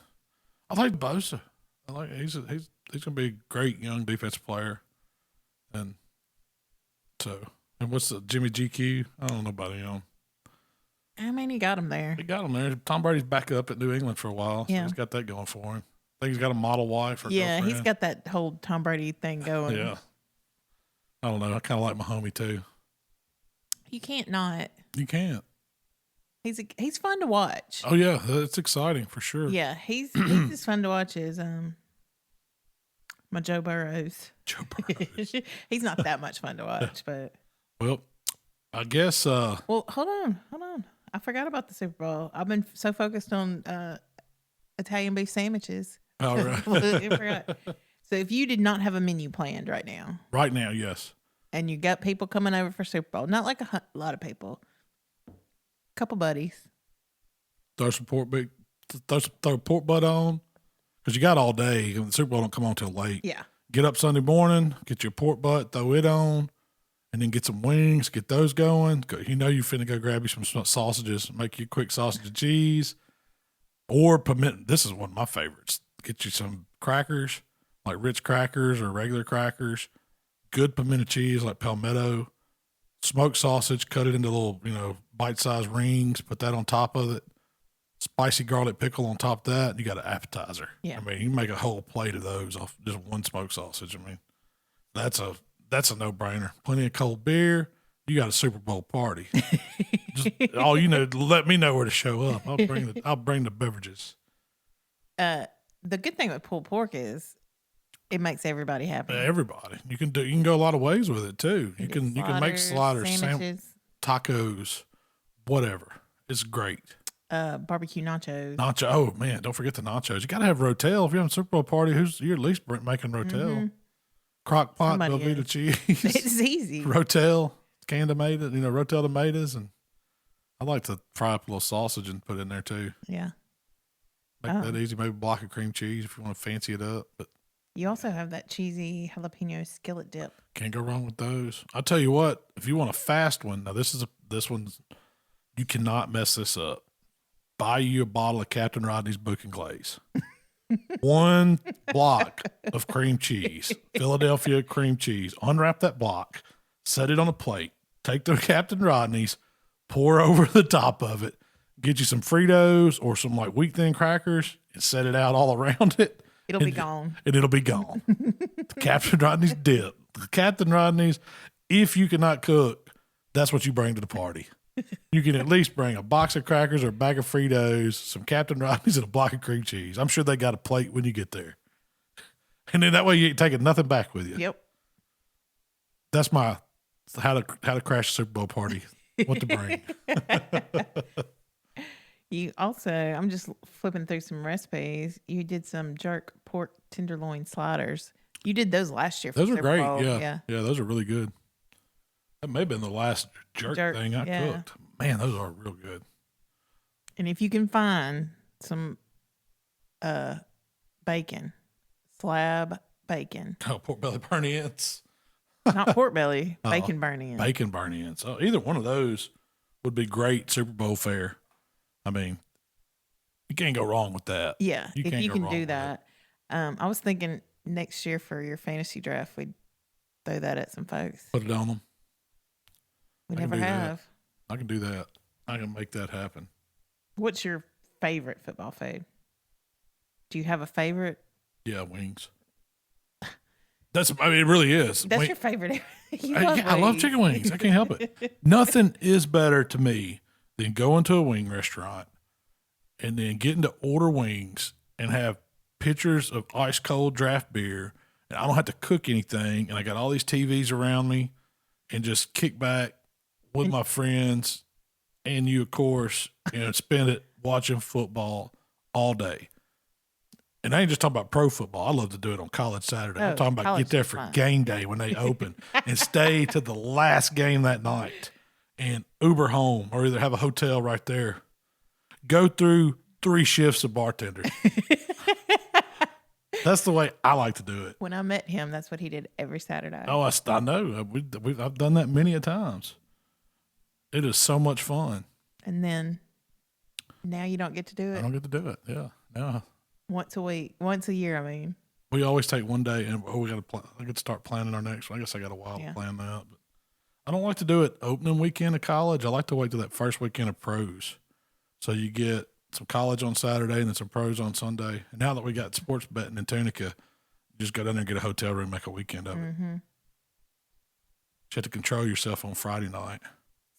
I like Bosa. He's going to be a great young defensive player. And what's the Jimmy GQ? I don't know about him. I mean, he got him there. He got him there. Tom Brady's back up at New England for a while. So he's got that going for him. think he's got a model wife or girlfriend. He's got that whole Tom Brady thing going. Yeah. I don't know. I kind of like my homie too. You can't not. You can't. He's fun to watch. Oh yeah, it's exciting for sure. Yeah, he's as fun to watch as my Joe Burrows. Joe Burrows. He's not that much fun to watch, but well, I guess. Well, hold on. I forgot about the Super Bowl. I've been so focused on Italian beef sandwiches. All right. I forgot. So if you did not have a menu planned right now. Right now, yes. And you got people coming over for Super Bowl, not like a lot of people. Couple buddies. Throw a pork butt on, because you got all day. The Super Bowl don't come on till late. Yeah. Get up Sunday morning, get your pork butt, throw it on, and then get some wings, get those going. You know you finna go grab you some sausages, make you a quick sausage and cheese, or pimento. This is one of my favorites. Get you some crackers, like Ritz crackers or regular crackers, good pimento cheese like palmetto, smoked sausage, cut it into little, bite-sized rings, put that on top of it, spicy garlic pickle on top of that, and you got an appetizer. Yeah. I mean, you make a whole plate of those off just one smoked sausage. I mean, that's a no-brainer. Plenty of cold beer. You got a Super Bowl party. Let me know where to show up. I'll bring the beverages. The good thing with pulled pork is it makes everybody happy. Everybody. You can go a lot of ways with it too. You can make sliders, sandwiches, tacos, whatever. It's great. Barbecue nachos. Oh man, don't forget the nachos. You got to have Rotel. If you're having a Super Bowl party, you're at least making Rotel. Mm-hmm. Crock pot, Velveeta cheese. It's easy. Rotel, canned tomatoes, Rotel tomatoes, and I like to fry up a little sausage and put it in there too. Yeah. Make that easy. Maybe a block of cream cheese if you want to fancy it up. But you also have that cheesy jalapeno skillet dip. Can't go wrong with those. I'll tell you what, if you want a fast one, now this one's, you cannot mess this up. Buy you a bottle of Captain Rodney's Booking Glaze. One block of cream cheese, Philadelphia cream cheese. Unwrap that block, set it on a plate, take the Captain Rodney's, pour over the top of it, get you some Fritos or some like wheat thin crackers and set it out all around it. It'll be gone. And it'll be gone. The Captain Rodney's dip. The Captain Rodney's, if you cannot cook, that's what you bring to the party. You can at least bring a box of crackers or a bag of Fritos, some Captain Rodney's, and a block of cream cheese. I'm sure they got a plate when you get there. And then that way you ain't taking nothing back with you. Yep. That's my how to crash a Super Bowl party. What to bring. You also, I'm just flipping through some recipes. You did some jerk pork tenderloin sliders. You did those last year. Those are great. Bowl. Yeah, those are really good. That may have been the last jerk thing I cooked. Man, those are real good. And if you can find some bacon, slab bacon. Oh, pork belly burn ends. Not pork belly, bacon burn ends. Bacon burn ends. Oh, either one of those would be great Super Bowl fare. I mean, you can't go wrong with that. Yeah, if you can do that. I was thinking next year for your fantasy draft, we'd throw that at some folks. Put it on them. We never have. I can do that. I can make that happen. What's your favorite football food? Do you have a favorite? Yeah, wings. It really is. That's your favorite. I love chicken wings. I can't help it. Nothing is better to me than going to a wing restaurant and then getting to order wings and have pitchers of ice cold draft beer. And I don't have to cook anything. And I got all these TVs around me and just kick back with my friends and you, of course, and spend it watching football all day. And I ain't just talking about pro football. I love to do it on college Saturday. I'm talking about get there for game day when they open and stay to the last game that night and Uber home or either have a hotel right there. Go through 3 shifts of bartenders. That's the way I like to do it. When I met him, that's what he did every Saturday. Oh, I know. I've done that many a times. It is so much fun. And then now you don't get to do it. I don't get to do it. Yeah. No. Once a year, I mean. We always take one day and we got to I get to start planning our next one. I guess I got a while to plan that. But I don't like to do it opening weekend of college. I like to wait till that first weekend of pros. So you get some college on Saturday and then some pros on Sunday. And now that we got sports betting in Tunica, just go down there and get a hotel room, make a weekend of it. Mm-hmm. You have to control yourself on Friday night.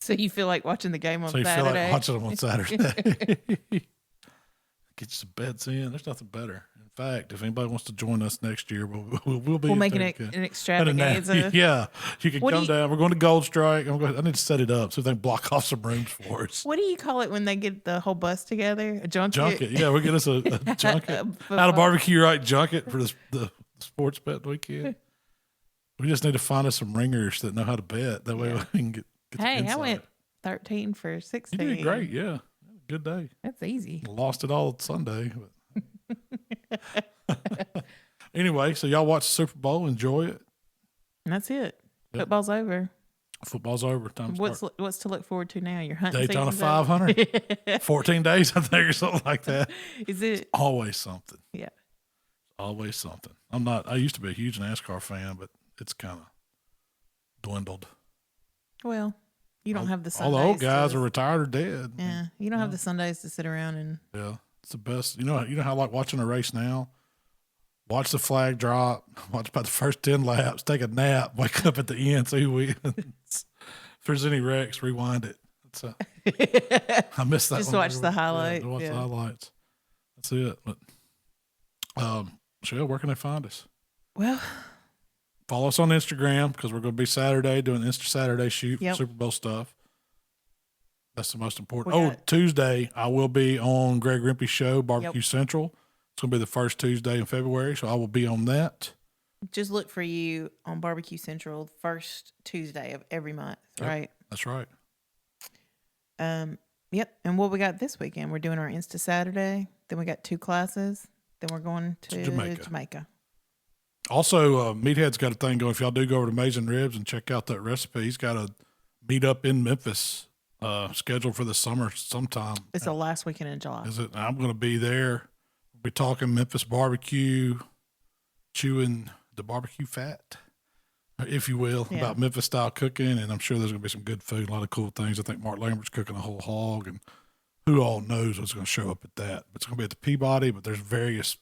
So you feel like watching the game on Saturday? So you feel like watching them on Saturday. Get you some bets in. There's nothing better. In fact, if anybody wants to join us next year, we'll be. We'll make an extravaganza. Yeah, you can come down. We're going to Gold Strike. I need to set it up so they can block off some rooms for us. What do you call it when they get the whole bus together? A junket? Junket. Yeah, we'll get us a junket. HowToBBQRight junket for the sports bet weekend. We just need to find us some ringers that know how to bet. That way we can get Hey, I went 13 for 16. You did great, yeah. Good day. That's easy. Lost it all Sunday. But anyway, so y'all watch the Super Bowl, enjoy it. And that's it. Yep. Football's over. Football's over. What's to look forward to now? Your hunting Daytona 500. 14 days, I think, or something like that. Is it? It's always something. Yeah. Always something. I used to be a huge NASCAR fan, but it's kind of dwindled. Well, you don't have the Sundays. All the old guys are retired or dead. Yeah. You don't have the Sundays to sit around and. Yeah. It's the best. You know how like watching a race now? Watch the flag drop, watch about the first 10 laps, take a nap, wake up at the end, see who wins. If there's any wrecks, rewind it. I missed that. Just watch the highlights. Watch the highlights. That's it. But Shell, where can they find us? Well, follow us on Instagram because we're going to be Saturday doing Insta Saturday shoot for Super Bowl stuff. That's the most important. Tuesday, I will be on Greg Rempe's show, Barbecue Central. It's going to be the first Tuesday in February, so I will be on that. Just look for you on Barbecue Central, first Tuesday of every month, right? That's right. Yep. And what we got this weekend, we're doing our Insta Saturday. Then we got 2 classes. Then we're going to Jamaica. Also, Meathead's got a thing going. If y'all do go over to Amazing Ribs and check out that recipe, he's got a meet up in Memphis scheduled for the summer sometime. It's the last weekend in July. Is it? I'm going to be there. We'll be talking Memphis barbecue, chewing the barbecue fat, if you will, about Memphis style cooking. And I'm sure there's going to be some good food, a lot of cool things. I think Mark Lambert's cooking a whole hog, and who all knows what's going to show up at that. But it's going to be at the Peabody, but there's various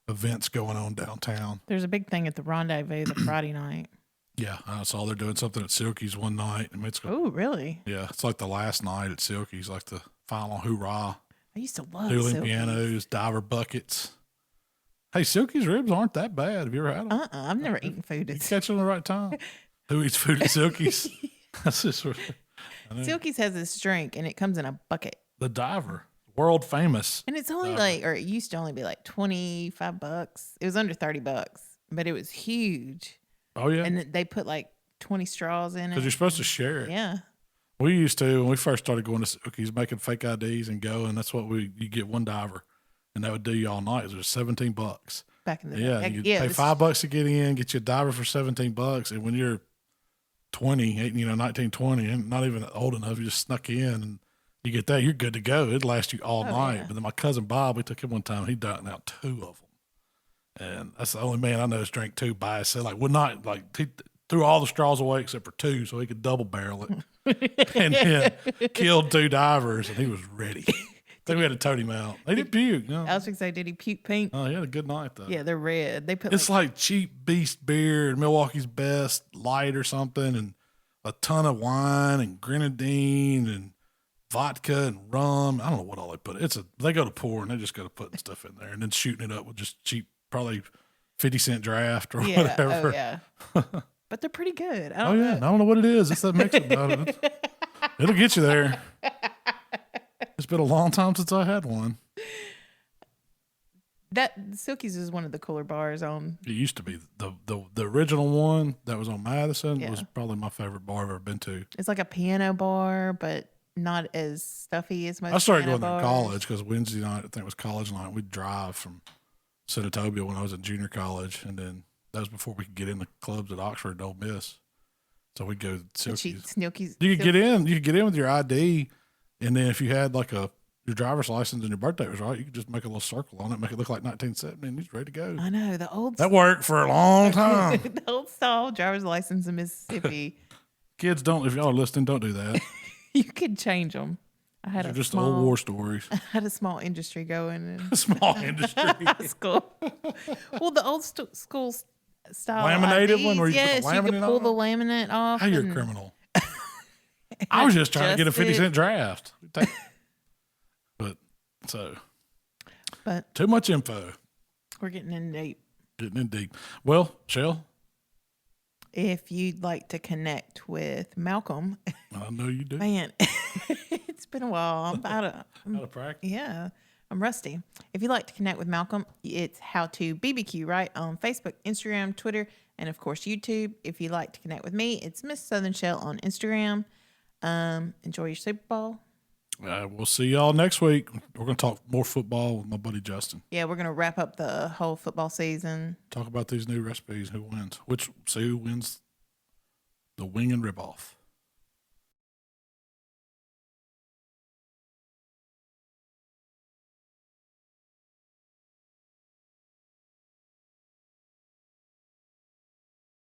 events going on downtown. There's a big thing at the Rendezvous the Friday night. Yeah, I saw they're doing something at Silky's one night. I mean, oh, really? Yeah, it's like the last night at Silky's, like the final hoorah. I used to love dueling pianos, diver buckets. Hey, Silky's ribs aren't that bad. Have you ever had them? I've never eaten food. You catch them the right time. Who eats food at Silky's? That's just Silky's has this drink, and it comes in a bucket. The diver, world famous. And it's only it used to only be like $25. It was under $30, but it was huge. Oh, yeah. And they put like 20 straws in it. Because you're supposed to share it. Yeah. We used to, when we first started going to Silky's, making fake IDs and go, and that's what you get one diver, and that would do you all night. It was $17. Back in the day. Yeah, you pay $5 to get in, get you a diver for $17, and when you're 19, 20, and not even old enough, you just snuck in, and you get that, you're good to go. It'd last you all night. Yeah. But then my cousin Bob, we took him one time, he dunked out 2 of them. And that's the only man I know that's drank 2 by himself. Like, would not, like, he threw all the straws away except for 2 so he could double barrel it. And then killed 2 divers, and he was ready. I think we had to tote him out. They did puke. You know? I was going to say, did he puke pink? Oh, he had a good night, though. Yeah, they're red. They put it's like cheap Beast beer and Milwaukee's Best Light or something, and a ton of wine and grenadine and vodka and rum. I don't know what all they put. They go to pour, and they just go to putting stuff in there and then shooting it up with just cheap, probably 50-cent draft or whatever. Oh, yeah. But they're pretty good. I don't know what it is. It's that mix about it. It'll get you there. It's been a long time since I had one. That Silky's is one of the cooler bars on. It used to be the original one that was on Madison was probably my favorite bar I've ever been to. It's like a piano bar, but not as stuffy as most. I started going there in college because Wednesday night, I think it was college night, we'd drive from Senatobia when I was in junior college, and then that was before we could get in the clubs at Oxford and Ole Miss. So we'd go to Silky's. You could get in. You could get in with your ID, and then if you had like your driver's license and your birthday was right, you could just make a little circle on it, make it look like 1970, and you're ready to go. I know that worked for a long time. The old style driver's license in Mississippi. Kids don't. If y'all are listening, don't do that. You could change them. I had just old war stories. I had a small industry going. A small industry. School. Well, the old school style laminated IDs, one where you yes, put the laminate you could pull on? the laminate off. How you're a criminal? I was just trying to get a 50-cent draft. But too much info. We're getting in deep. Well, Shell, if you'd like to connect with Malcolm, I know you do. Man, it's been a while. I'm out of practice. Yeah, I'm rusty. If you'd like to connect with Malcolm, it's HowToBBQ Right on Facebook, Instagram, Twitter, and of course YouTube. If you'd like to connect with me, it's Miss Southern Shell on Instagram. Enjoy your Super Bowl. We'll see y'all next week. We're going to talk more football with my buddy Justin. Yeah, we're going to wrap up the whole football season. Talk about these new recipes. Who wins? Who wins the wing and rib off?